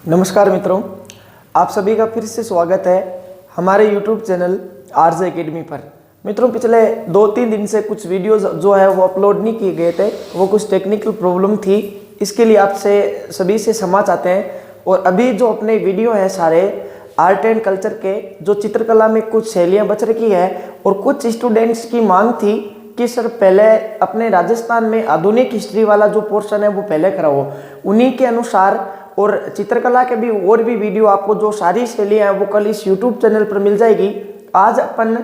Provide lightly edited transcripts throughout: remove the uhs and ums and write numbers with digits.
नमस्कार मित्रों, आप सभी का फिर से स्वागत है हमारे YouTube चैनल आरजे एकेडमी पर। मित्रों, पिछले 2-3 दिन से कुछ वीडियोस जो है वो अपलोड नहीं किए गए थे, वो कुछ टेक्निकल प्रॉब्लम थी। इसके लिए आपसे सभी से क्षमा चाहते हैं। और अभी जो अपने वीडियो है सारे आर्ट एंड कल्चर के, जो चित्रकला में कुछ शैलियाँ बच रखी है और कुछ स्टूडेंट्स की मांग थी कि सर पहले अपने राजस्थान में आधुनिक हिस्ट्री वाला जो पोर्शन है वो पहले कराओ, उन्हीं के अनुसार और चित्रकला के भी और भी वीडियो आपको जो सारी शैलियाँ हैं वो कल इस यूट्यूब चैनल पर मिल जाएगी। आज अपन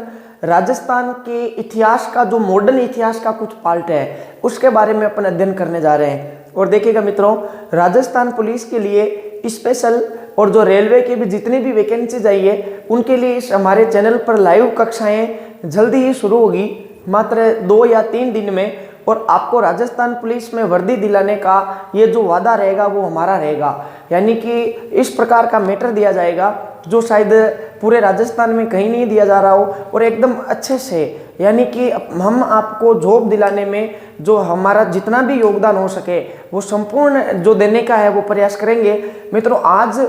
राजस्थान के इतिहास का जो मॉडर्न इतिहास का कुछ पार्ट है उसके बारे में अपन अध्ययन करने जा रहे हैं। और देखिएगा मित्रों, राजस्थान पुलिस के लिए स्पेशल और जो रेलवे की भी जितनी भी वैकेंसीज आई है उनके लिए इस हमारे चैनल पर लाइव कक्षाएं जल्दी ही शुरू होगी, मात्र 2 या 3 दिन में। और आपको राजस्थान पुलिस में वर्दी दिलाने का ये जो वादा रहेगा वो हमारा रहेगा। यानी कि इस प्रकार का मैटर दिया जाएगा जो शायद पूरे राजस्थान में कहीं नहीं दिया जा रहा हो, और एकदम अच्छे से, यानी कि हम आपको जॉब दिलाने में जो हमारा जितना भी योगदान हो सके वो संपूर्ण जो देने का है वो प्रयास करेंगे। मित्रों, आज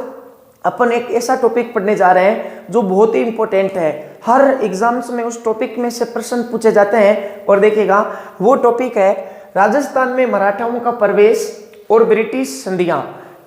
अपन एक ऐसा टॉपिक पढ़ने जा रहे हैं जो बहुत ही इंपॉर्टेंट है। हर एग्जाम्स में उस टॉपिक में से प्रश्न पूछे जाते हैं। और देखिएगा, वो टॉपिक है राजस्थान में मराठाओं का प्रवेश और ब्रिटिश संधियां।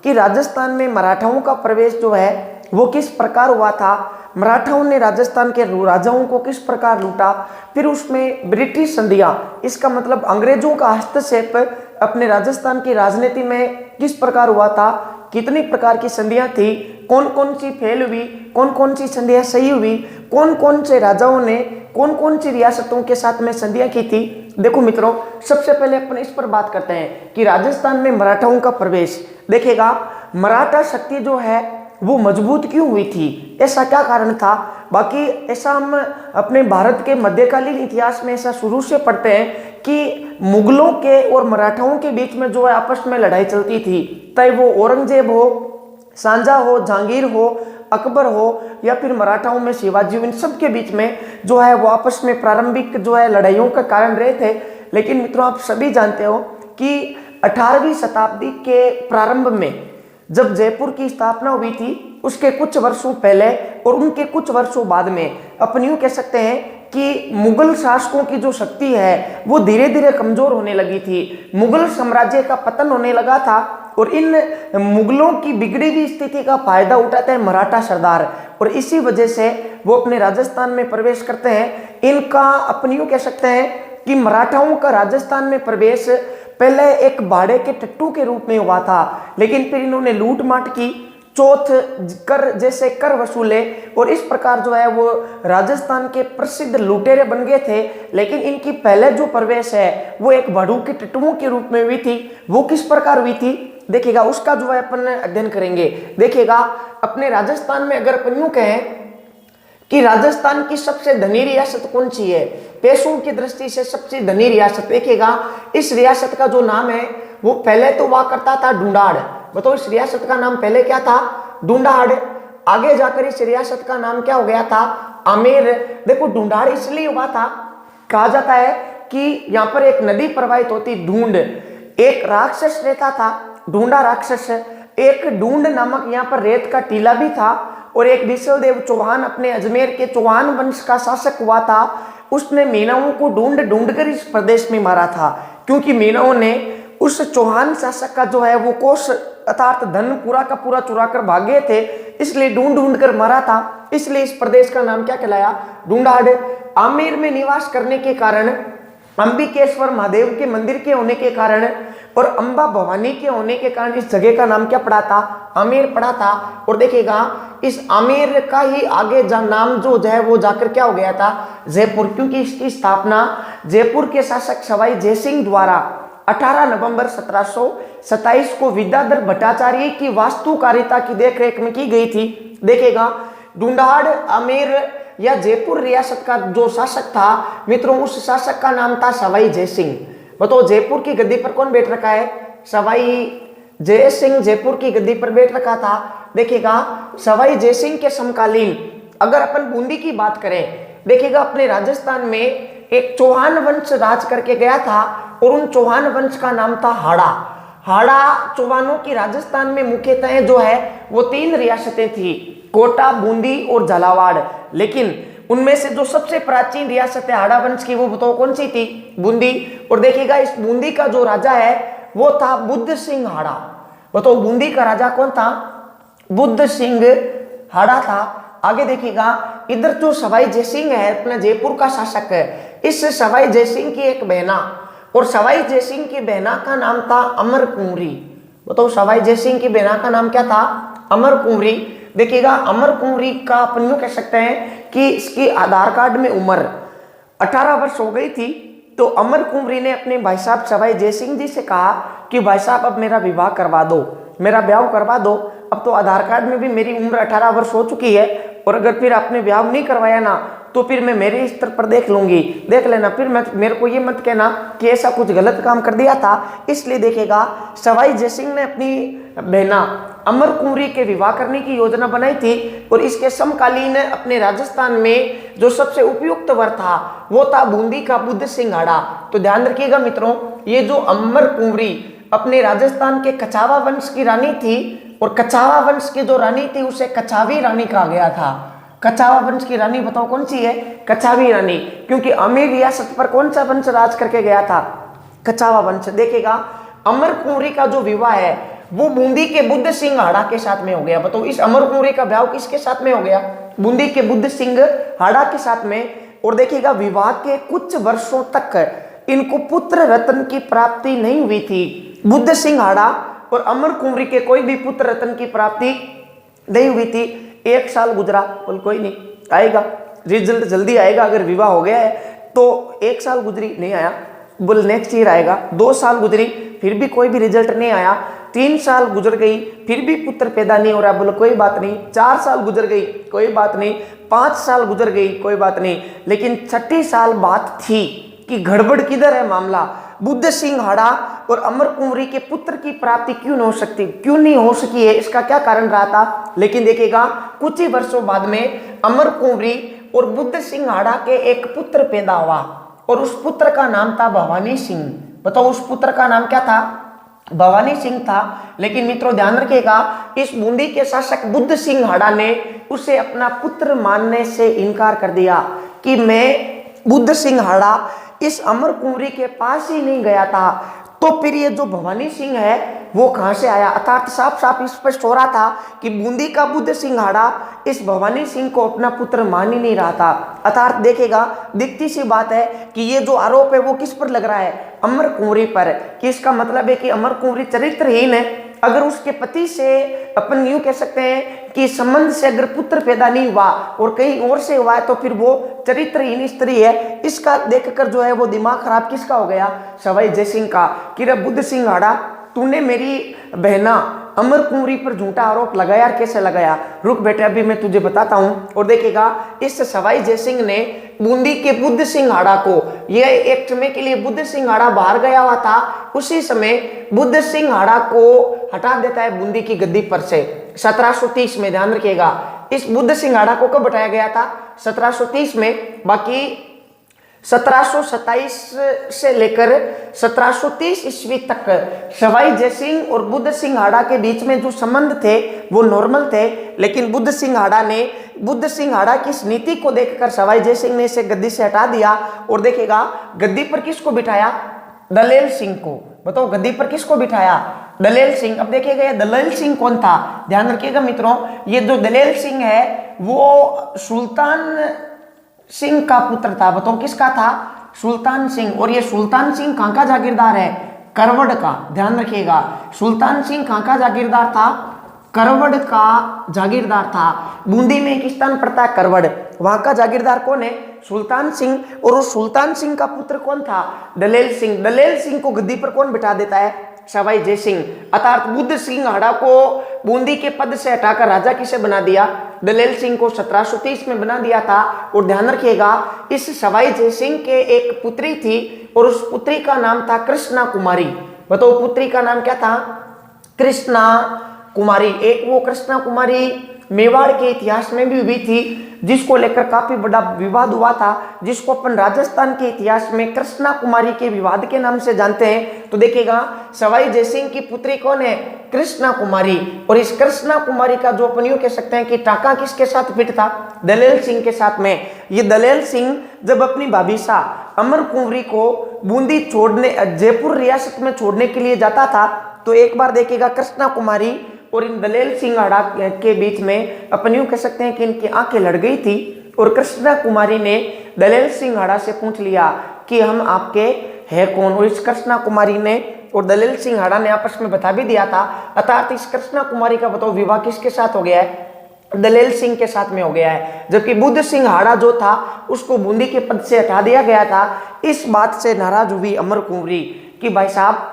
कि राजस्थान में मराठाओं का प्रवेश जो है वो किस प्रकार हुआ था, मराठाओं ने राजस्थान के राजाओं को किस प्रकार लूटा, फिर उसमें ब्रिटिश संधियां, इसका मतलब अंग्रेजों का हस्तक्षेप अपने राजस्थान की राजनीति में किस प्रकार हुआ था, कितनी प्रकार की संधियां थी, कौन कौन सी फेल हुई, कौन कौन सी संधियां सही हुई, कौन कौन से राजाओं ने कौन कौन सी रियासतों के साथ में संधियां की थी। देखो मित्रों, सबसे पहले अपन इस पर बात करते हैं कि राजस्थान में मराठाओं का प्रवेश। देखिएगा, मराठा शक्ति जो है वो मजबूत क्यों हुई थी, ऐसा क्या कारण था। बाकी ऐसा हम अपने भारत के मध्यकालीन इतिहास में ऐसा शुरू से पढ़ते हैं कि मुगलों के और मराठाओं के बीच में जो है आपस में लड़ाई चलती थी, चाहे वो औरंगजेब हो, सांझा हो, जहांगीर हो, अकबर हो, या फिर मराठाओं में शिवाजी, इन सब के बीच में जो है वो आपस में प्रारंभिक जो है लड़ाइयों का कारण रहे थे। लेकिन मित्रों, आप सभी जानते हो कि 18वीं शताब्दी के प्रारंभ में जब जयपुर की स्थापना हुई थी, उसके कुछ वर्षों पहले और उनके कुछ वर्षों बाद में अपन यूं कह सकते हैं कि मुगल शासकों की जो शक्ति है वो धीरे धीरे कमजोर होने लगी थी। मुगल साम्राज्य का पतन होने लगा था और इन मुगलों की बिगड़ी हुई स्थिति का फायदा उठाते हैं मराठा सरदार, और इसी वजह से वो अपने राजस्थान में प्रवेश करते हैं। इनका अपन यूं कह सकते हैं कि मराठाओं का राजस्थान में प्रवेश पहले एक भाड़े के टट्टू के रूप में हुआ था, लेकिन फिर इन्होंने लूट माट की, चौथ कर जैसे कर वसूले, और इस प्रकार जो है वो राजस्थान के प्रसिद्ध लुटेरे बन गए थे। लेकिन इनकी पहले जो प्रवेश है वो एक भाड़ू के टट्टुओं के रूप में हुई थी। वो किस प्रकार हुई थी, देखिएगा, उसका जो है अपन अध्ययन करेंगे। देखिएगा, अपने राजस्थान में अगर अपन यूं कहें कि राजस्थान की सबसे धनी रियासत कौन सी है, पैसों की दृष्टि से सबसे धनी रियासत, देखिएगा इस रियासत का जो नाम है वो पहले तो हुआ करता था ढूंढाड़। बताओ, इस रियासत का नाम पहले क्या था, ढूंढाड़। आगे जाकर इस रियासत का नाम क्या हो गया था, आमेर। देखो, ढूंढाड़ इसलिए हुआ था, कहा जाता है कि यहाँ पर एक नदी प्रवाहित होती ढूंढ, एक राक्षस रहता था ढूंढा राक्षस, एक ढूंढ नामक यहाँ पर रेत का टीला भी था, और एक विशलदेव चौहान अपने अजमेर के चौहान वंश का शासक हुआ था। उसने मीनाओं को ढूंढ ढूंढ कर इस प्रदेश में मारा था, क्योंकि मीनाओं ने उस चौहान शासक का जो है वो कोष अर्थात धन पूरा का पूरा चुरा कर भागे थे, इसलिए ढूंढ ढूंढ कर मारा था। इसलिए इस प्रदेश का नाम क्या कहलाया, ढूंढाड़। आमेर में निवास करने के कारण, अंबिकेश्वर महादेव के मंदिर के होने के कारण और अंबा भवानी के होने के कारण इस जगह का नाम क्या पड़ा था, आमेर पड़ा था। और देखिएगा, इस आमेर का ही आगे नाम जो है वो जाकर क्या हो गया था, जयपुर, क्योंकि इसकी स्थापना जयपुर के शासक सवाई जयसिंह द्वारा 18 नवंबर 1727 को विद्याधर भट्टाचार्य की वास्तुकारिता की देखरेख में की गई थी। देखिएगा, ढूंढाड़, आमेर या जयपुर रियासत का जो शासक था मित्रों, उस शासक का नाम था सवाई जयसिंह। बताओ, जयपुर की गद्दी पर कौन बैठ रखा है, सवाई जयसिंह जयपुर की गद्दी पर बैठ रखा था। देखिएगा, सवाई जयसिंह के समकालीन अगर अपन बूंदी की बात करें, देखिएगा अपने राजस्थान में एक चौहान वंश राज करके गया था, और उन चौहान वंश का नाम था हाड़ा। हाड़ा चौहानों की राजस्थान में मुख्यतः जो है वो 3 रियासतें थी, कोटा, बूंदी और झालावाड़। लेकिन उनमें से जो सबसे प्राचीन रियासत है हाड़ा वंश की, वो बताओ कौन सी थी? बूंदी। और देखिएगा इस बूंदी का जो राजा है वो था बुद्ध सिंह हाड़ा। बताओ बूंदी का राजा कौन था? बुद्ध सिंह हाड़ा था। आगे देखिएगा इधर जो सवाई जयसिंह है अपना जयपुर का शासक है, इस सवाई जयसिंह की एक बहना, और सवाई जयसिंह की बहना का नाम था अमर कुंवरी। बताओ सवाई जयसिंह की बहना का नाम क्या था? अमर कुंवरी। देखिएगा अमर कुंवरी का अपन यूं कह सकते हैं कि इसकी आधार कार्ड में उम्र 18 वर्ष हो गई थी। तो अमर कुंवरी ने अपने भाई साहब सवाई जयसिंह जी से कहा कि भाई साहब अब मेरा विवाह करवा दो, मेरा ब्याह करवा दो। अब तो आधार कार्ड में भी मेरी उम्र 18 वर्ष हो चुकी है, और अगर फिर आपने ब्याह नहीं करवाया ना तो फिर मैं मेरे स्तर पर देख लूंगी, देख लेना। फिर मेरे को ये मत कहना कि ऐसा कुछ गलत काम कर दिया था। इसलिए देखिएगा सवाई जयसिंह ने अपनी बहना अमर कुंवरी के विवाह करने की योजना बनाई थी, और इसके समकालीन अपने राजस्थान में जो सबसे उपयुक्त वर था वो था बूंदी का बुद्ध सिंह हाड़ा। तो ध्यान रखिएगा मित्रों, ये जो अमर कुंवरी अपने राजस्थान के कछावा वंश की रानी थी, और कछावा वंश की जो रानी थी उसे कछावी रानी कहा गया था। कछावा वंश की रानी बताओ कौन सी है? कछावी रानी। क्योंकि अमेर रियासत पर कौन सा वंश राज करके गया था? कछावा वंश। देखिएगा अमर कुंवरी का जो विवाह है वो बूंदी के बुद्ध सिंह हाड़ा के साथ में हो गया। बताओ इस अमर कुंवरी का ब्याह किसके साथ में हो गया? बूंदी के बुद्ध सिंह हाड़ा के साथ में। और देखिएगा विवाह के कुछ वर्षों तक इनको पुत्र रत्न की प्राप्ति नहीं हुई थी। बुद्ध सिंह हाड़ा और अमर कुंवरी के कोई भी पुत्र रत्न की प्राप्ति नहीं हुई थी। 1 साल गुजरा, बोल कोई नहीं आएगा, रिजल्ट जल्दी आएगा, अगर विवाह हो गया है तो 1 साल गुजरी नहीं आया, बोल नेक्स्ट ईयर आएगा। 2 साल गुजरी फिर भी कोई भी रिजल्ट नहीं आया। 3 साल गुजर गई फिर भी पुत्र पैदा नहीं हो रहा, बोलो कोई बात नहीं। 4 साल गुजर गई कोई बात नहीं। 5 साल गुजर गई कोई बात नहीं। लेकिन 6ठी साल बात थी कि गड़बड़ किधर है मामला। बुद्ध सिंह हाड़ा और अमर कुंवरी के पुत्र की प्राप्ति क्यों नहीं हो सकी है, इसका क्या कारण रहा था? लेकिन देखिएगा कुछ ही वर्षों बाद में अमर कुंवरी और बुद्ध सिंह हाड़ा के एक पुत्र पैदा हुआ, और उस पुत्र का नाम था भवानी सिंह। बताओ उस पुत्र का नाम क्या था? भवानी सिंह था। लेकिन मित्रों ध्यान रखिएगा इस बूंदी के शासक बुद्ध सिंह हाड़ा ने उसे अपना पुत्र मानने से इनकार कर दिया कि मैं बुद्ध सिंह हाड़ा इस अमर कुंवरी के पास ही नहीं गया था, तो फिर ये जो भवानी सिंह है वो कहां से आया? अर्थात साफ साफ स्पष्ट हो रहा था कि बूंदी का बुद्ध सिंह हाड़ा इस भवानी सिंह को अपना पुत्र मान ही नहीं रहा था। अर्थात देखेगा दिखती सी बात है कि ये जो आरोप है वो किस पर लग रहा है? अमर कुंवरी पर। कि इसका मतलब है कि अमर कुंवरी चरित्रहीन है। अगर उसके पति से अपन यूं कह सकते हैं कि संबंध से अगर पुत्र पैदा नहीं हुआ और कहीं और से हुआ है तो फिर वो चरित्रहीन स्त्री है। इसका देखकर जो है वो दिमाग खराब किसका हो गया? सवाई जयसिंह का। कि रे बुद्ध सिंह हाड़ा तूने मेरी बहना अमर कुंवरी पर झूठा आरोप लगाया, कैसे लगाया? रुक बेटे अभी मैं तुझे बताता हूं। और देखिएगा इस सवाई जयसिंह ने बूंदी के बुद्ध सिंह हाड़ा को, यह एक समय के लिए बुद्ध सिंह हाड़ा बाहर गया हुआ था, उसी समय बुद्ध सिंह हाड़ा को हटा देता है बूंदी की गद्दी पर से 1730 में। ध्यान रखिएगा इस बुद्ध सिंह हाड़ा को कब हटाया गया था? 1730 में। बाकी 1727 से लेकर 1730 ईस्वी तक सवाई जयसिंह और बुद्ध सिंह हाड़ा के बीच में जो संबंध थे वो नॉर्मल थे। लेकिन बुद्ध सिंह हाड़ा की इस नीति को देखकर सवाई जयसिंह ने इसे गद्दी से हटा दिया। और देखिएगा गद्दी पर किसको बिठाया? दलेल सिंह को। बताओ गद्दी पर किसको बिठाया? दलेल सिंह। अब देखिएगा ये दलेल सिंह कौन था? ध्यान रखिएगा मित्रों, ये जो दलेल सिंह है वो सुल्तान सिंह का पुत्र था। बताओ किसका था? सुल्तान सिंह। और ये सुल्तान सिंह कहां का जागीरदार है? करवड़ का। ध्यान रखिएगा सुल्तान सिंह कहां का जागीरदार था? करवड़ का जागीरदार था। बूंदी में एक स्थान पड़ता है करवड़, वहां का जागीरदार कौन है? सुल्तान सिंह। और उस सुल्तान सिंह का पुत्र कौन था? दलेल सिंह। दलेल सिंह को गद्दी पर कौन बिठा देता है? सवाई जयसिंह। अर्थात बुद्ध सिंह हाड़ा को बूंदी के पद से हटाकर राजा किसे बना दिया? दलेल सिंह को 1730 में बना दिया था। और ध्यान रखिएगा इस सवाई जयसिंह के एक पुत्री थी, और उस पुत्री का नाम था कृष्णा कुमारी। बताओ पुत्री का नाम क्या था? कृष्णा कुमारी। एक वो कृष्णा कुमारी मेवाड़ के इतिहास में भी हुई थी, जिसको लेकर काफी बड़ा विवाद हुआ था, जिसको अपन राजस्थान के इतिहास में कृष्णा कुमारी के विवाद के नाम से जानते हैं। तो देखिएगा सवाई जयसिंह की पुत्री कौन है? कृष्णा कुमारी। और इस कृष्णा कुमारी का जो अपन यूं कह सकते हैं कि टाका किसके साथ फिट था? दलेल सिंह के साथ में। ये दलेल सिंह जब अपनी भाभीसा अमर कुंवरी को बूंदी छोड़ने, जयपुर रियासत में छोड़ने के लिए जाता था, तो एक बार देखिएगा कृष्णा कुमारी और इन दलेल सिंह के बीच में अपन यूं कह सकते हैं कि इनकी आंखें लड़ गई थी। और कृष्णा कुमारी ने दलेल सिंह से पूछ लिया कि हम आपके है कौन? और इस कृष्णा कुमारी ने और दलेल सिंह ने आपस में बता भी दिया था। अर्थात इस कृष्णा कुमारी का बताओ विवाह किसके साथ हो गया है? दलेल सिंह के साथ में हो गया है। जबकि बुद्ध सिंह हाड़ा जो था उसको बूंदी के पद से हटा दिया गया था। इस बात से नाराज हुई अमर कुंवरी कि भाई साहब,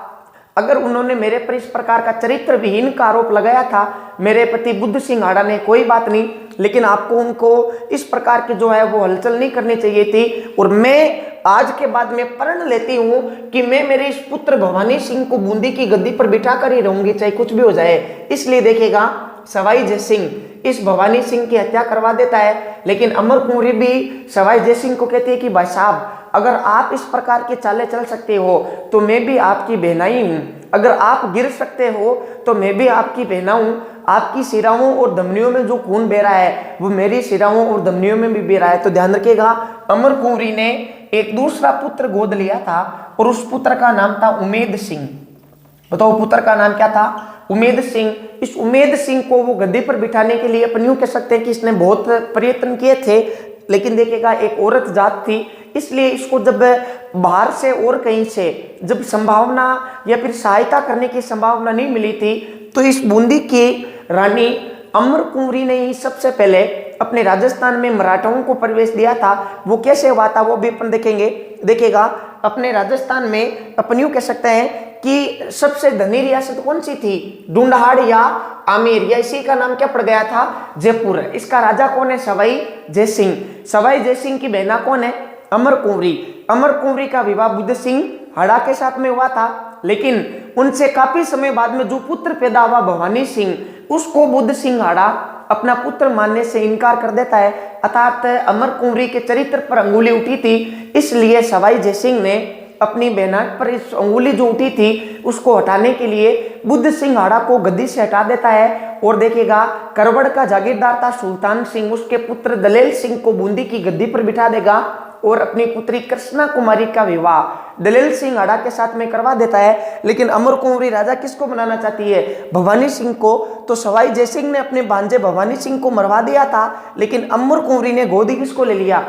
अगर उन्होंने मेरे पर इस प्रकार का चरित्र विहीन का आरोप लगाया था मेरे पति बुद्ध सिंह हाड़ा ने, कोई बात नहीं, लेकिन आपको उनको इस प्रकार की जो है वो हलचल नहीं करनी चाहिए थी। और मैं आज के बाद में प्रण लेती हूं कि मैं मेरे इस पुत्र भवानी सिंह को बूंदी की गद्दी पर बिठा कर ही रहूंगी, चाहे कुछ भी हो जाए। इसलिए देखिएगा सवाई जयसिंह इस भवानी सिंह की हत्या करवा देता है। लेकिन अमर कुंवरी भी सवाई जयसिंह को कहती है कि भाई साहब, अगर आप इस प्रकार के चाले चल सकते हो तो मैं भी आपकी बहनाई हूं, अगर आप गिर सकते हो तो मैं भी आपकी बहना हूं। आपकी सिराओं और धमनियों में जो खून बह रहा है वो मेरी सिराओं और धमनियों में भी बह रहा है। तो ध्यान रखिएगा, अमर कुंवरी ने एक दूसरा पुत्र गोद लिया था और उस पुत्र का नाम था उमेद सिंह। बताओ पुत्र का नाम क्या था? उमेद सिंह। इस उमेद सिंह को वो गद्दी पर बिठाने के लिए अपन यूं कह सकते हैं कि इसने बहुत प्रयत्न किए थे, लेकिन देखिएगा एक औरत जात थी, इसलिए इसको जब बाहर से और कहीं से जब संभावना या फिर सहायता करने की संभावना नहीं मिली थी, तो इस बूंदी की रानी अमर कुंवरी ने ही सबसे पहले अपने राजस्थान में मराठाओं को प्रवेश दिया था। वो कैसे हुआ था वो भी अपन देखेंगे। देखिएगा अपने राजस्थान में अपन यूं कह सकते हैं कि सबसे धनी रियासत कौन सी थी? ढूंढहाड़ या आमेर, या इसी का नाम क्या पड़ गया था? जयपुर। इसका राजा कौन है? सवाई जयसिंह। सवाई जयसिंह की बहना कौन है? अमर कुंवरी। अमर कुंवरी का विवाह बुद्ध सिंह हाड़ा के साथ में हुआ था, लेकिन उनसे काफी समय बाद में जो पुत्र पैदा हुआ भवानी सिंह, उसको बुद्ध सिंह हाड़ा अपना पुत्र मानने से इनकार कर देता है। अर्थात अमर कुंवरी के चरित्र पर अंगुली उठी थी, इसलिए सवाई जयसिंह ने अपनी बहना पर इस अंगुली जो उठी थी उसको हटाने के लिए बुद्ध सिंह हाड़ा को गद्दी से हटा देता है। और देखिएगा करवड़ का जागीरदार था सुल्तान सिंह, उसके पुत्र दलेल सिंह को बूंदी की गद्दी पर बिठा देगा और अपनी पुत्री कृष्णा कुमारी का विवाह दलेल सिंह हाड़ा के साथ में करवा देता है। लेकिन अमर कुंवरी राजा किसको बनाना चाहती है? भवानी सिंह को। तो सवाई जयसिंह ने अपने भांजे भवानी सिंह को मरवा दिया था, लेकिन अमर कुंवरी ने गोदी किसको ले लिया?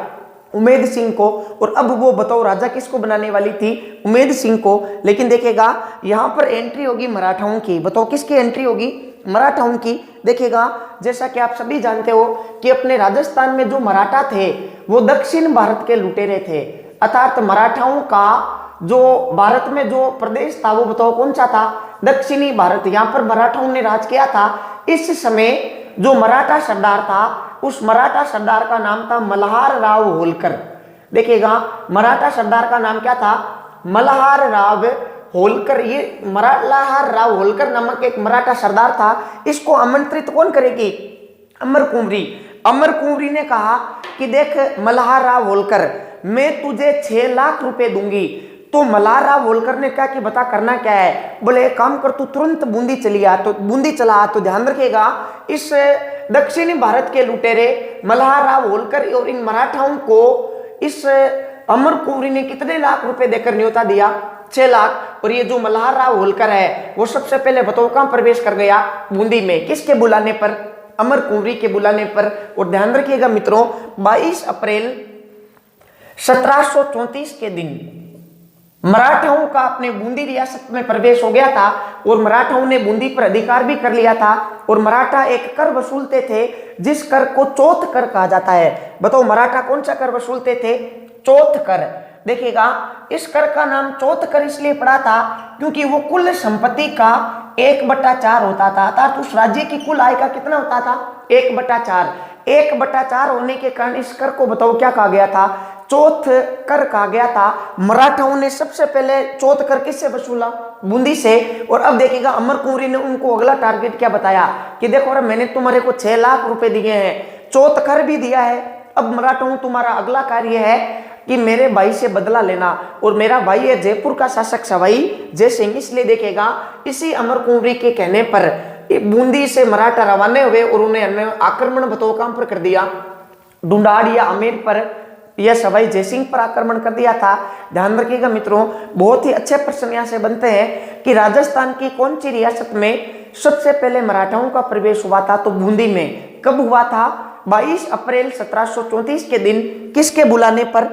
उमेद सिंह को। और अब वो बताओ राजा किसको बनाने वाली थी? उमेद सिंह को। लेकिन देखिएगा यहाँ पर एंट्री होगी मराठाओं की। बताओ किसकी एंट्री होगी? मराठाओं की। देखिएगा जैसा कि आप सभी जानते हो कि अपने राजस्थान में जो मराठा थे वो दक्षिण भारत के लुटेरे थे। अर्थात मराठाओं का जो भारत में जो प्रदेश था वो बताओ कौन सा था? दक्षिणी भारत। यहाँ पर मराठाओं ने राज किया था। इस समय जो मराठा सरदार था उस मराठा सरदार का नाम था मल्हार राव होलकर। देखिएगा मराठा सरदार का नाम क्या था? मल्हार राव होलकर। ये मल्हार राव होलकर नामक एक मराठा सरदार था। इसको आमंत्रित कौन करेगी? अमर कुंवरी। अमर कुंवरी ने कहा कि देख मल्हार राव होलकर, मैं तुझे 6 लाख रुपए दूंगी। तो मल्हार राव होलकर ने कहा कि बता करना क्या है? बोले एक काम कर, तू तुरंत बूंदी चली आ। तो बूंदी चला। तो ध्यान रखिएगा इस दक्षिणी भारत के लुटेरे मल्हार राव होलकर और इन मराठाओं को इस अमर कुंवरी ने कितने लाख रुपए देकर न्योता दिया? 6 लाख। और ये जो मल्हार राव होलकर है वो सबसे पहले बताओ कहां प्रवेश कर गया? बूंदी में। किसके बुलाने पर? अमर कुंवरी के बुलाने पर। और ध्यान रखिएगा मित्रों 22 अप्रैल 1734 के दिन मराठाओं का अपने बूंदी रियासत में प्रवेश हो गया था और मराठाओं ने बूंदी पर अधिकार भी कर लिया था। और मराठा एक कर वसूलते थे जिस कर को चौथ कर कहा जाता है। बताओ मराठा कौन सा कर वसूलते थे? चौथ कर। देखिएगा इस कर का नाम चौथ कर इसलिए पड़ा था क्योंकि वो कुल संपत्ति का 1/4 होता था। अर्थात उस राज्य की कुल आय का कितना होता था? 1/4। 1/4 होने के कारण इस कर को बताओ क्या कहा गया था? चौथ कर कहा गया था। मराठाओं ने सबसे पहले चौथ कर किससे वसूला? बूंदी से। और अब देखिएगा अमर कुंवरी ने उनको अगला टारगेट क्या बताया कि देखो अरे मैंने तुम्हारे को 6 लाख रुपए दिए हैं, चौथ कर भी दिया है, अब मराठाओं तुम्हारा अगला कार्य है कि मेरे भाई से बदला लेना। और मेरा भाई है जयपुर का शासक सवाई जय सिंह। इसलिए देखेगा इसी अमर कुंवरी के कहने पर बूंदी से मराठा रवाना हुए और उन्हें आक्रमण बतौकाम पर कर दिया। ढूंढाड़ या आमेर पर यह सवाई जयसिंह पर आक्रमण कर दिया था। ध्यान रखिएगा मित्रों, बहुत ही अच्छे प्रश्न यहाँ से बनते हैं कि राजस्थान की कौन सी रियासत में सबसे पहले मराठाओं का प्रवेश हुआ था? तो बूंदी में। कब हुआ था? 22 अप्रैल 1734 के दिन। किसके बुलाने पर?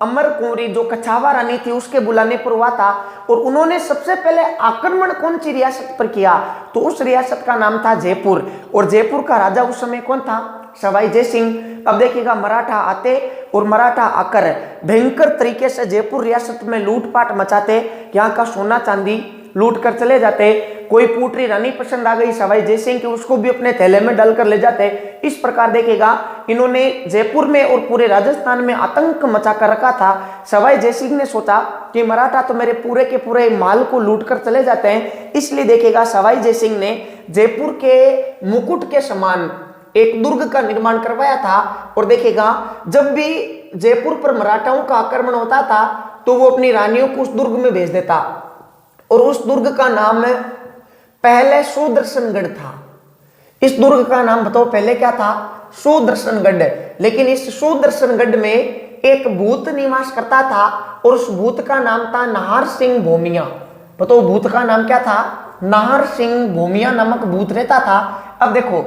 अमर कुंवरी जो कछावा रानी थी उसके बुलाने पर हुआ था। और उन्होंने सबसे पहले आक्रमण कौन सी रियासत पर किया? तो उस रियासत का नाम था जयपुर। और जयपुर का राजा उस समय कौन था? सवाई जय सिंह। अब देखिएगा मराठा आते और मराठा आकर भयंकर तरीके से जयपुर रियासत में लूटपाट मचाते, यहाँ का सोना चांदी लूट कर चले जाते। कोई पुत्री रानी पसंद आ गई सवाई जय सिंह की, उसको भी अपने थैले में डालकर ले जाते। इस प्रकार देखिएगा इन्होंने जयपुर में और पूरे राजस्थान में आतंक मचा कर रखा था। सवाई जय सिंह ने सोचा कि मराठा तो मेरे पूरे के पूरे माल को लूट कर चले जाते हैं, इसलिए देखिएगा सवाई जय सिंह ने जयपुर के मुकुट के समान एक दुर्ग का निर्माण करवाया था। और देखिएगा जब भी जयपुर पर मराठाओं का आक्रमण होता था तो वो अपनी रानियों को उस दुर्ग में भेज देता। और उस दुर्ग का नाम पहले सुदर्शनगढ़ था। इस दुर्ग का नाम बताओ पहले क्या था? सुदर्शनगढ़। लेकिन इस सुदर्शनगढ़ में एक भूत निवास करता था और उस भूत का नाम था नाहर सिंह भूमिया। बताओ भूत का नाम क्या था? नाहर सिंह भूमिया नामक भूत रहता था। अब देखो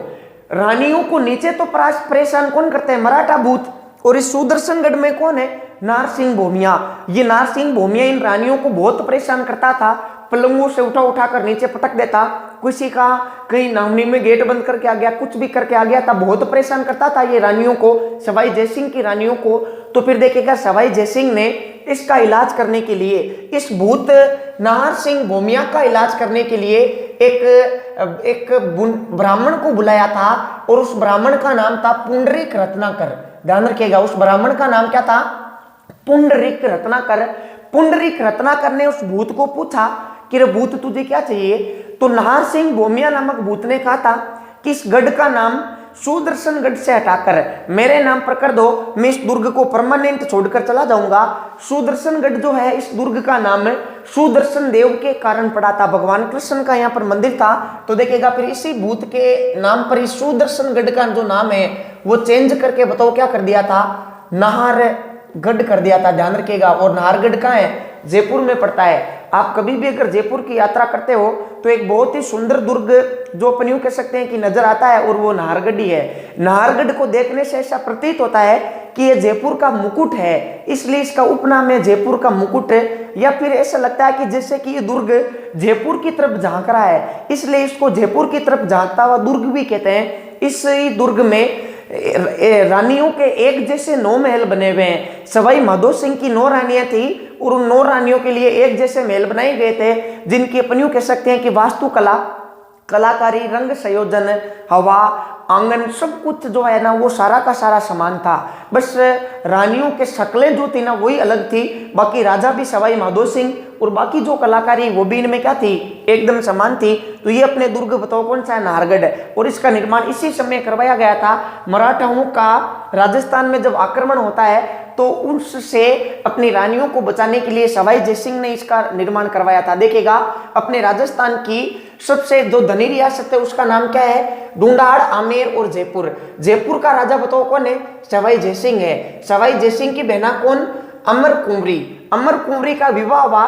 रानियों को नीचे तो परेशान कौन करते हैं? मराठा भूत। और इस सुदर्शनगढ़ में कौन है? नाहर सिंह भूमिया। ये नाहर सिंह भूमिया इन रानियों को बहुत परेशान करता था, पलंगों से उठा उठा कर नीचे पटक देता, किसी का कहीं नावनी में गेट बंद करके आ गया, कुछ भी करके आ गया था, बहुत परेशान करता था ये रानियों को, सवाई जय सिंह की रानियों को। तो फिर देखिएगा सवाई जय सिंह ने इसका इलाज करने के लिए, इस भूत नाहर सिंह भूमिया का इलाज करने के लिए एक ब्राह्मण को बुलाया था। और उस ब्राह्मण का नाम था पुंडरीक रत्नाकर। ध्यान रखिएगा उस ब्राह्मण का नाम क्या था? पुंडरीक रत्नाकर। पुंडरीक रत्नाकर ने उस भूत को पूछा कि रे भूत तुझे क्या चाहिए? तो नाहर सिंह भूमिया नामक भूत ने कहा था कि इस गढ़ का नाम सुदर्शनगढ़ से हटाकर मेरे नाम पर कर दो, मैं इस दुर्ग को परमानेंट छोड़कर चला जाऊंगा। सुदर्शनगढ़ जो है इस दुर्ग का नाम सुदर्शन देव के कारण पड़ा था, भगवान कृष्ण का यहाँ पर मंदिर था। तो देखिएगा फिर इसी भूत के नाम पर इस सुदर्शनगढ़ का जो नाम है वो चेंज करके बताओ क्या कर दिया था? नाहरगढ़ कर दिया था। ध्यान रखिएगा। और नाहरगढ़ कहाँ है? जयपुर में पड़ता है। आप कभी भी अगर जयपुर की यात्रा करते हो तो एक बहुत ही सुंदर दुर्ग जो अपन यूं कह सकते हैं कि नजर आता है और वो नाहरगढ़ ही है। नाहरगढ़ को देखने से ऐसा प्रतीत होता है कि ये जयपुर का मुकुट है, इसलिए इसका उपनाम है जयपुर का मुकुट। या फिर ऐसा लगता है कि जैसे कि ये दुर्ग जयपुर की तरफ झांक रहा है, इसलिए इसको जयपुर की तरफ झांकता हुआ दुर्ग भी कहते हैं। इस दुर्ग में रानियों के एक जैसे 9 महल बने हुए हैं। सवाई माधो सिंह की 9 रानियां थी और उन 9 रानियों के लिए एक जैसे महल बनाए गए थे, जिनकी अपन यूं कह सकते हैं कि वास्तुकला, कलाकारी, रंग संयोजन, हवा, आंगन, सब कुछ जो है ना वो सारा का सारा समान था। बस रानियों के शक्लें जो थी ना वही अलग थी, बाकी राजा भी सवाई माधो सिंह और बाकी जो कलाकारी वो भी इनमें क्या थी? एकदम समान थी। तो ये अपने दुर्ग बताओ कौन सा है? नाहरगढ़। और इसका निर्माण इसी समय करवाया गया था। मराठाओं का राजस्थान में जब आक्रमण होता है तो उससे अपनी रानियों को बचाने के लिए सवाई जय सिंह ने इसका निर्माण करवाया था। देखिएगा अपने राजस्थान की सबसे जो धनी रियासत है उसका नाम क्या है? ढूंढाड़, आमेर और जयपुर। जयपुर का राजा बताओ कौन है? सवाई जय सिंह है। सवाई जय सिंह की बहना कौन? अमर कुंवरी। अमर कुंवरी का विवाह हुआ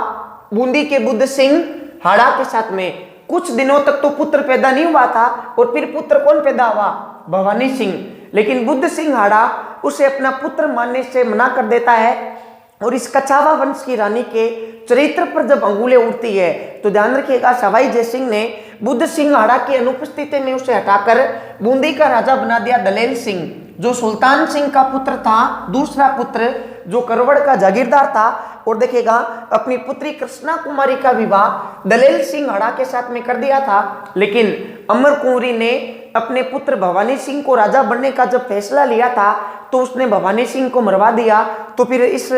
बूंदी के बुद्ध सिंह हाड़ा के साथ में। कुछ दिनों तक तो पुत्र पैदा नहीं हुआ था और फिर पुत्र कौन पैदा हुआ? भवानी सिंह। लेकिन बुद्ध सिंह हाड़ा उसे अपना पुत्र मानने से मना कर देता है और इस कछावा वंश की रानी के चरित्र पर जब अंगुलें उठती है तो ध्यान रखिएगा सवाई जय सिंह ने बुद्ध सिंह हाड़ा की अनुपस्थिति में उसे हटाकर बूंदी का राजा बना दिया दलेल सिंह, जो सुल्तान सिंह का पुत्र था, दूसरा पुत्र जो करवड़ का जागीरदार था। और देखिएगा अपनी पुत्री कृष्णा कुमारी का विवाह दलेल सिंह हाड़ा के साथ में कर दिया था। लेकिन अमर कुंवरी ने अपने पुत्र भवानी सिंह को राजा बनने का जब फैसला लिया था तो उसने भवानी सिंह को मरवा दिया। तो फिर इस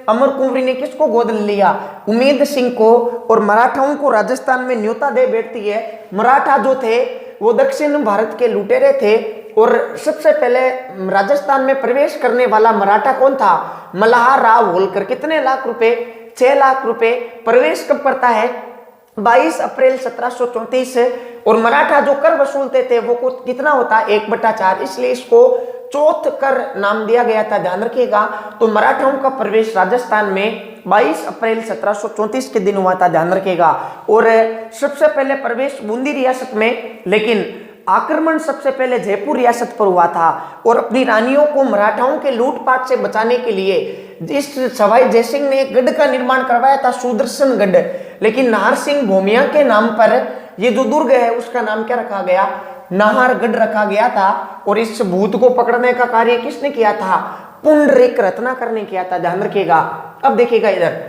अमर कुंवरी ने किसको गोद लिया? उमेद सिंह को। और मराठाओं को राजस्थान में न्योता दे बैठती है। मराठा जो थे वो दक्षिण भारत के लुटेरे थे और सबसे पहले राजस्थान में प्रवेश करने वाला मराठा कौन था? मल्हार राव होलकर। कितने लाख रुपए? 6 लाख रुपए। प्रवेश कब करता है? 22 अप्रैल 1734। और मराठा जो कर वसूलते थे वो कितना होता है? 1/4। इसलिए इसको चौथ कर नाम दिया गया था, ध्यान रखिएगा। तो मराठाओं का प्रवेश राजस्थान में 22 अप्रैल 1734 के दिन हुआ था, ध्यान रखिएगा। और सबसे पहले प्रवेश बूंदी रियासत में, लेकिन आक्रमण सबसे पहले जयपुर रियासत पर हुआ था। और अपनी रानियों को मराठाओं के लूटपाट से बचाने के लिए इस सवाई जयसिंह ने एक गढ़ का निर्माण करवाया था, सुदर्शन गढ़। लेकिन नाहर सिंह भूमिया के नाम पर ये जो दुर्ग है उसका नाम क्या रखा गया? नाहरगढ़ रखा गया था। और इस भूत को पकड़ने का कार्य किसने किया था? पुंडरीक रत्नाकर ने किया था, ध्यान रखिएगा। अब देखिएगा इधर,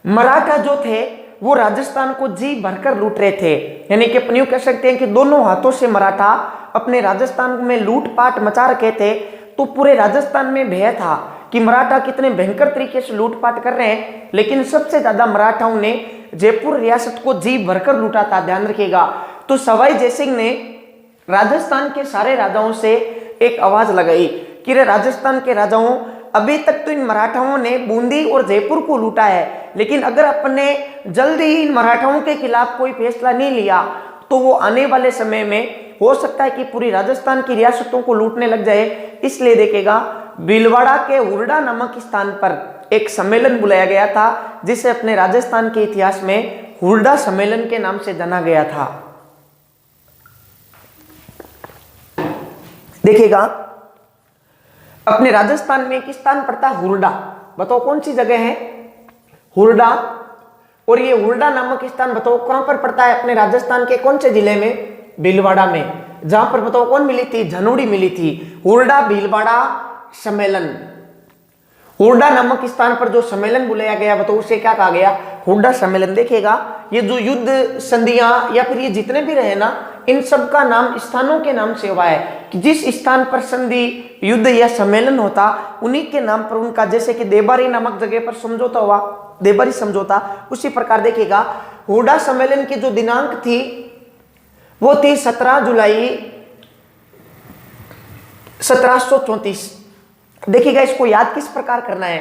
मराठा जो थे वो राजस्थान को जी भरकर लूट रहे थे, यानी कि अपन यूं कह सकते हैं कि दोनों हाथों से मराठा अपने राजस्थान में लूटपाट मचा रखे थे। तो पूरे राजस्थान में भय था कि मराठा कितने भयंकर तरीके से लूटपाट कर रहे हैं। लेकिन सबसे ज्यादा मराठाओं ने जयपुर रियासत को जी भरकर लूटा था, ध्यान रखिएगा। तो सवाई जयसिंह ने राजस्थान के सारे राजाओं से एक आवाज लगाई कि रे राजस्थान के राजाओं, अभी तक तो इन मराठाओं ने बूंदी और जयपुर को लूटा है, लेकिन अगर अपन ने जल्दी ही इन मराठाओं के खिलाफ कोई फैसला नहीं लिया तो वो आने वाले समय में हो सकता है कि पूरी राजस्थान की रियासतों को लूटने लग जाए। इसलिए देखेगा, भीलवाड़ा के हुरडा नामक स्थान पर एक सम्मेलन बुलाया गया था, जिसे अपने राजस्थान के इतिहास में हुरडा सम्मेलन के नाम से जाना गया था। देखिएगा, अपने राजस्थान में एक स्थान पड़ता है हुरडा। बताओ कौन सी जगह है? हुरडा। और ये हुरडा नामक स्थान बताओ कहां पर पड़ता है? अपने राजस्थान के कौन से जिले में? भीलवाड़ा में। जहां पर बताओ कौन मिली थी? झनुड़ी मिली थी। हुरडा भीलवाड़ा सम्मेलन। हुरडा नामक स्थान पर जो सम्मेलन बुलाया गया बताओ उसे क्या कहा गया? हुरडा सम्मेलन। देखिएगा, ये जो युद्ध संधियां या फिर ये जितने भी रहे ना, इन सब का नाम स्थानों के नाम से हुआ है कि जिस स्थान पर संधि, युद्ध या सम्मेलन होता उन्हीं के नाम पर उनका, जैसे कि देबारी नामक जगह पर समझौता हुआ, देबारी समझौता, उसी प्रकार देखिएगा हुरडा सम्मेलन की जो दिनांक थी वो थी 17 जुलाई 1734। देखिएगा, इसको याद किस प्रकार करना है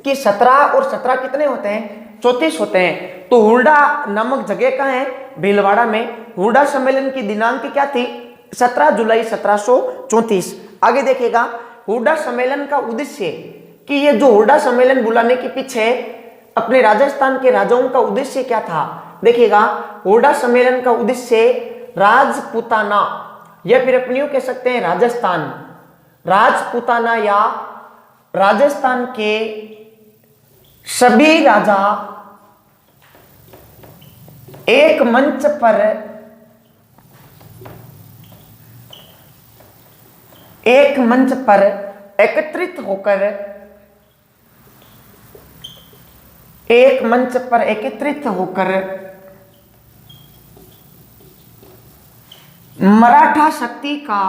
कि 17 और 17 कितने होते हैं? 34 होते हैं। तो हुरडा नामक जगह कहाँ है? भीलवाड़ा में। हुरडा सम्मेलन की दिनांक क्या थी? 17 जुलाई 1734। आगे देखिएगा, हुरडा सम्मेलन का उद्देश्य कि ये जो हुरडा सम्मेलन बुलाने के पीछे अपने राजस्थान के राजाओं का उद्देश्य क्या था? देखिएगा, हुरडा सम्मेलन का उद्देश्य राजपूताना या फिर अपन यूं कह सकते हैं राजस्थान, राजपूताना या राजस्थान के सभी राजा एक मंच पर एकत्रित होकर मराठा शक्ति का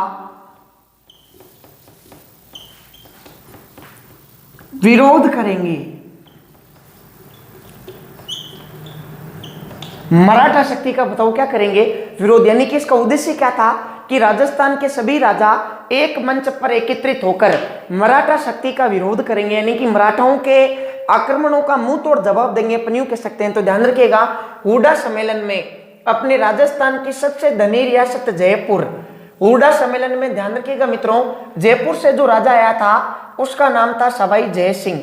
विरोध करेंगे। मराठा शक्ति का बताओ क्या करेंगे? विरोध। यानी कि इसका उद्देश्य क्या था कि राजस्थान के सभी राजा एक मंच पर एकत्रित होकर मराठा शक्ति का विरोध करेंगे, यानी कि मराठाओं के आक्रमणों का मुंह तोड़ जवाब देंगे, अपन यूं कह सकते हैं। तो ध्यान रखिएगा, हुरडा सम्मेलन में अपने राजस्थान की सबसे धनी रियासत जयपुर, हुरडा सम्मेलन में ध्यान रखिएगा मित्रों, जयपुर से जो राजा आया था उसका नाम था सवाई जयसिंह।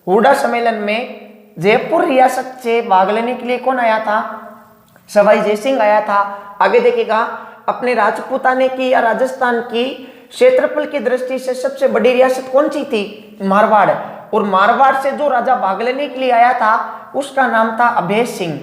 हुरडा सम्मेलन में जयपुर रियासत से भाग लेने के लिए कौन आया था? सवाई जयसिंह आया था। आगे देखिएगा, अपने राजपूताने की या राजस्थान की क्षेत्रफल की दृष्टि से सबसे बड़ी रियासत कौन सी थी? मारवाड़। और मारवाड़ से जो राजा भाग लेने के लिए आया था उसका नाम था अभय सिंह।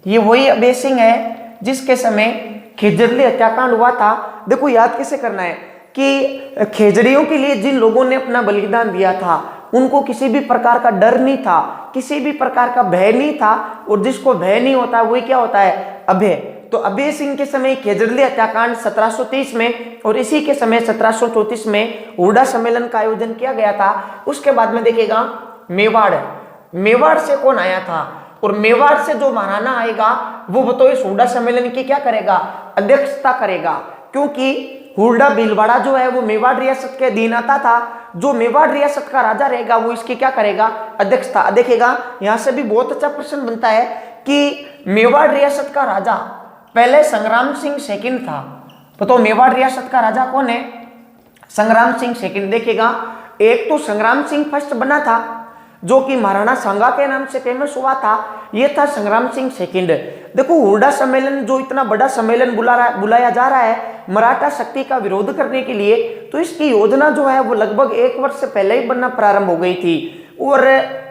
ये वही अभय सिंह है जिसके समय खेजड़ली हत्याकांड हुआ था। देखो याद कैसे करना है कि खेजड़ियों के लिए जिन लोगों ने अपना बलिदान दिया था उनको किसी भी प्रकार का डर नहीं था, किसी भी प्रकार का भय नहीं था, और जिसको भय नहीं होता वही क्या होता है? अभय। तो अभय सिंह के समय खेजड़ली हत्याकांड 1730 में, और इसी के समय 1734 में हुड्डा सम्मेलन का आयोजन किया गया था। उसके बाद में देखिएगा मेवाड़ से कौन आया था, और मेवाड़ से जो महाराणा आएगा वो बताओ इस हुड्डा सम्मेलन की क्या करेगा, अध्यक्षता करेगा, क्योंकि हुड्डा भीलवाड़ा जो है वो मेवाड़ रियासत के अधीन आता था। जो मेवाड़ रियासत का राजा रहेगा वो इसकी क्या करेगा, अध्यक्षता। देखिएगा यहाँ से भी बहुत अच्छा प्रश्न बनता है कि मेवाड़ रियासत का राजा पहले संग्राम सिंह सेकंड था, तो मेवाड़ रियासत का राजा कौन है, संग्राम सिंह सेकंड। देखिएगा एक तो संग्राम सिंह फर्स्ट बना था जो कि महाराणा सांगा के नाम से फेमस हुआ था, ये था संग्राम सिंह सेकंड। देखो हुड्डा सम्मेलन जो इतना बड़ा सम्मेलन बुलाया जा रहा है मराठा शक्ति का विरोध करने के लिए, तो इसकी योजना जो है वो लगभग 1 वर्ष से पहले ही बनना प्रारंभ हो गई थी, और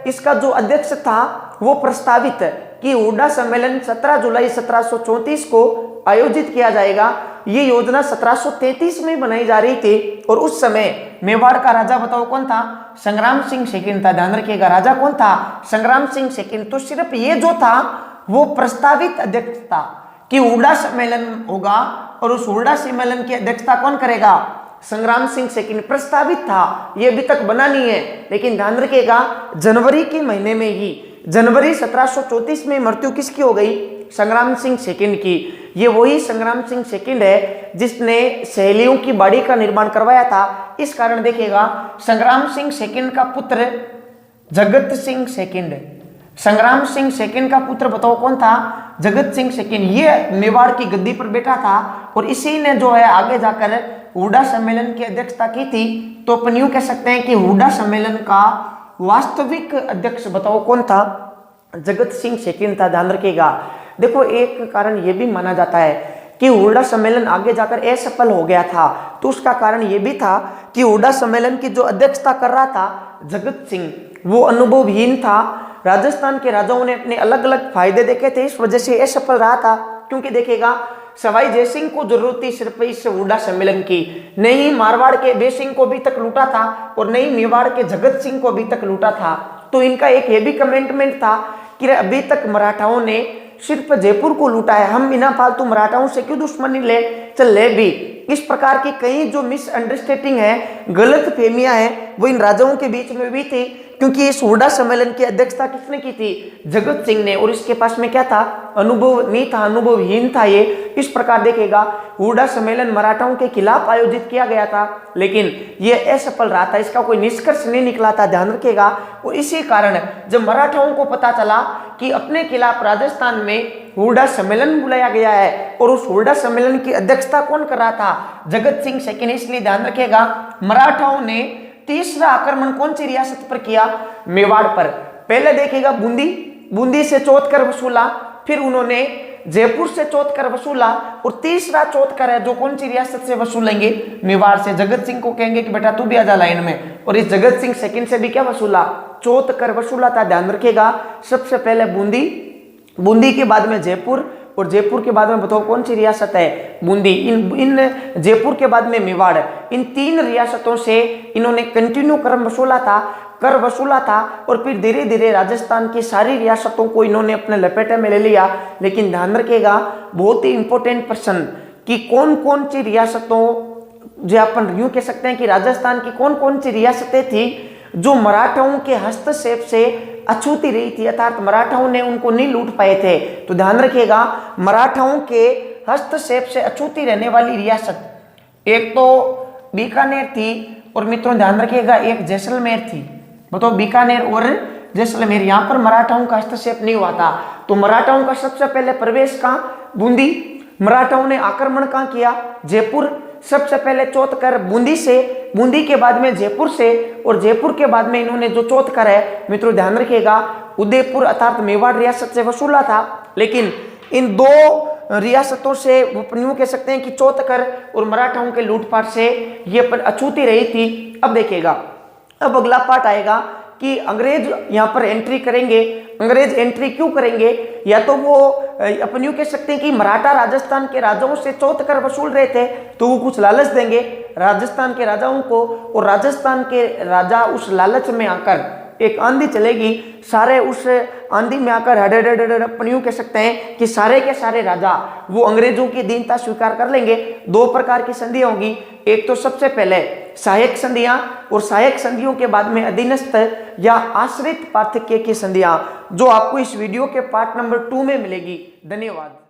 इसका जो अध्यक्ष था वो प्रस्तावित कि हुड्डा सम्मेलन 17 जुलाई 1734 को आयोजित किया जाएगा। ये योजना 1733 में बनाई जा रही थी, और उस समय मेवाड़ का राजा बताओ कौन था, संग्राम सिंह सेकंड था। ध्यान रखिएगा राजा कौन था, संग्राम सिंह सेकंड। तो सिर्फ ये जो था वो प्रस्तावित अध्यक्ष था कि हुड्डा सम्मेलन होगा, और उस हुड्डा सम्मेलन की अध्यक्षता कौन करेगा, संग्राम सिंह सेकंड। प्रस्तावित था, ये अभी तक बना नहीं है, लेकिन ध्यान रखिएगा जनवरी के महीने में ही, जनवरी 1734 में मृत्यु किसकी हो गई, संग्राम सिंह सेकंड की। ये वही संग्राम सिंह सेकंड है जिसने सहेलियों की बाड़ी का निर्माण करवाया था। इस कारण देखिएगा संग्राम सिंह सेकंड का पुत्र जगत सिंह सेकंड, संग्राम सिंह सेकंड का पुत्र बताओ कौन था, जगत सिंह सेकंड। ये मेवाड़ की गद्दी पर बैठा था, और इसी ने जो है आगे जाकर हुड्डा सम्मेलन की अध्यक्षता की थी। तो अपन यूं कह सकते हैं कि हुड्डा सम्मेलन का वास्तविक अध्यक्ष बताओ कौन था, जगत सिंह सेकंड था। ध्यान रखिएगा। देखो एक कारण यह भी माना जाता है कि हुड्डा सम्मेलन आगे जाकर असफल हो गया था, तो उसका कारण यह भी था कि हुड्डा सम्मेलन की जो अध्यक्षता कर रहा था जगत सिंह वो अनुभवहीन था। राजस्थान के राजाओं ने अपने अलग अलग फायदे देखे थे, इस वजह से असफल रहा था। क्योंकि देखिएगा सवाई जयसिंह को जरूरत थी सिर्फ इस हुड्डा सम्मेलन की, नहीं मारवाड़ के बेसिंह को भी तक लूटा था, और नहीं मेवाड़ के जगत सिंह को भी तक लूटा था। तो इनका एक ये भी कमेंटमेंट था कि अभी तक मराठाओं ने सिर्फ जयपुर को लूटा है, हम बिना फालतू मराठाओं से क्यों दुश्मनी ले, चल ले भी। इस प्रकार की कई जो मिसअंडरस्टैंडिंग है, गलत फहमियां हैं, वो इन राजाओं के बीच में भी थी। क्योंकि इस हुड्डा सम्मेलन की अध्यक्षता किसने की थी, जगत सिंह ने, और इसके पास में क्या था, अनुभव नहीं था, अनुभवहीन था ये। इस प्रकार देखिएगा हुड्डा सम्मेलन मराठाओं के खिलाफ आयोजित किया गया था, लेकिन ये असफल रहा था, इसका कोई निष्कर्ष नहीं निकला था। ध्यान रखिएगा। और इसी कारण जब मराठाओं को पता चला कि अपने खिलाफ राजस्थान में हुड्डा सम्मेलन बुलाया गया है, और उस हुड्डा सम्मेलन की अध्यक्षता कौन कर रहा था, जगत सिंह सेकंड। इसलिए ध्यान रखिएगा मराठाओं ने तीसरा आक्रमण कौन सी रियासत पर किया, मेवाड़ पर। पहले देखिएगा बूंदी से चौथ कर वसूला, फिर उन्होंने जयपुर से चौथ कर वसूला, और तीसरा चौथ कर है जो कौन सी रियासत से वसूलेंगे, मेवाड़ से। जगत सिंह को कहेंगे कि बेटा तू भी आजा लाइन में, और इस जगत सिंह सेकंड से भी क्या वसूला, चौथ कर वसूला था। ध्यान रखिएगा सबसे पहले बूंदी के बाद में जयपुर, और जयपुर के बाद में बताओ कौन सी रियासत है, बूंदी। इन जयपुर के बाद में मेवाड़, इन 3 रियासतों से इन्होंने कंटिन्यू कर वसूला था, और फिर धीरे धीरे राजस्थान की सारी रियासतों को इन्होंने अपने लपेटे में ले लिया। लेकिन ध्यान रखिएगा बहुत ही इंपॉर्टेंट प्रश्न कि कौन कौन सी रियासतों, जो अपन यूं कह सकते हैं कि राजस्थान की कौन कौन सी रियासतें थी जो मराठाओं के हस्तक्षेप से अछूती रही थी, अर्थात मराठाओं ने उनको नहीं लूट पाए थे। तो ध्यान रखिएगा मराठाओं के हस्तक्षेप से अछूती रहने वाली रियासत एक तो बीकानेर थी, और मित्रों ध्यान रखिएगा एक जैसलमेर थी। बताओ बीकानेर और जैसलमेर, यहाँ पर मराठाओं का हस्तक्षेप नहीं हुआ था। तो मराठाओं का सबसे पहले प्रवेश कहाँ, बूंदी। मराठाओं ने आक्रमण कहाँ किया, जयपुर। सबसे पहले चौथ कर बूंदी से, बूंदी के बाद में जयपुर से, और जयपुर के बाद में इन्होंने जो चौथ कर है मित्रों ध्यान रखिएगा उदयपुर अर्थात मेवाड़ रियासत से वसूला था। लेकिन इन 2 रियासतों से यूं कह सकते हैं कि चौथ कर और मराठाओं के लूटपाट से ये अछूती रही थी। अब देखिएगा अब अगला पार्ट आएगा कि अंग्रेज यहाँ पर एंट्री करेंगे। अंग्रेज एंट्री क्यों करेंगे, या तो वो अपन यूं कह सकते हैं कि मराठा राजस्थान के राजाओं से चौथ कर वसूल रहे थे, तो वो कुछ लालच देंगे राजस्थान के राजाओं को, और राजस्थान के राजा उस लालच में आकर एक आंधी चलेगी, सारे उस आंधी में आकर हड़ अपन यूं कह सकते हैं कि सारे के सारे राजा वो अंग्रेजों की दीनता स्वीकार कर लेंगे। दो प्रकार की संधियां होंगी, एक तो सबसे पहले सहायक संधियां और सहायक संधियों के बाद में अधीनस्थ या आश्रित पार्थक्य की संधियां, जो आपको इस वीडियो के पार्ट नंबर 2 में मिलेगी। धन्यवाद।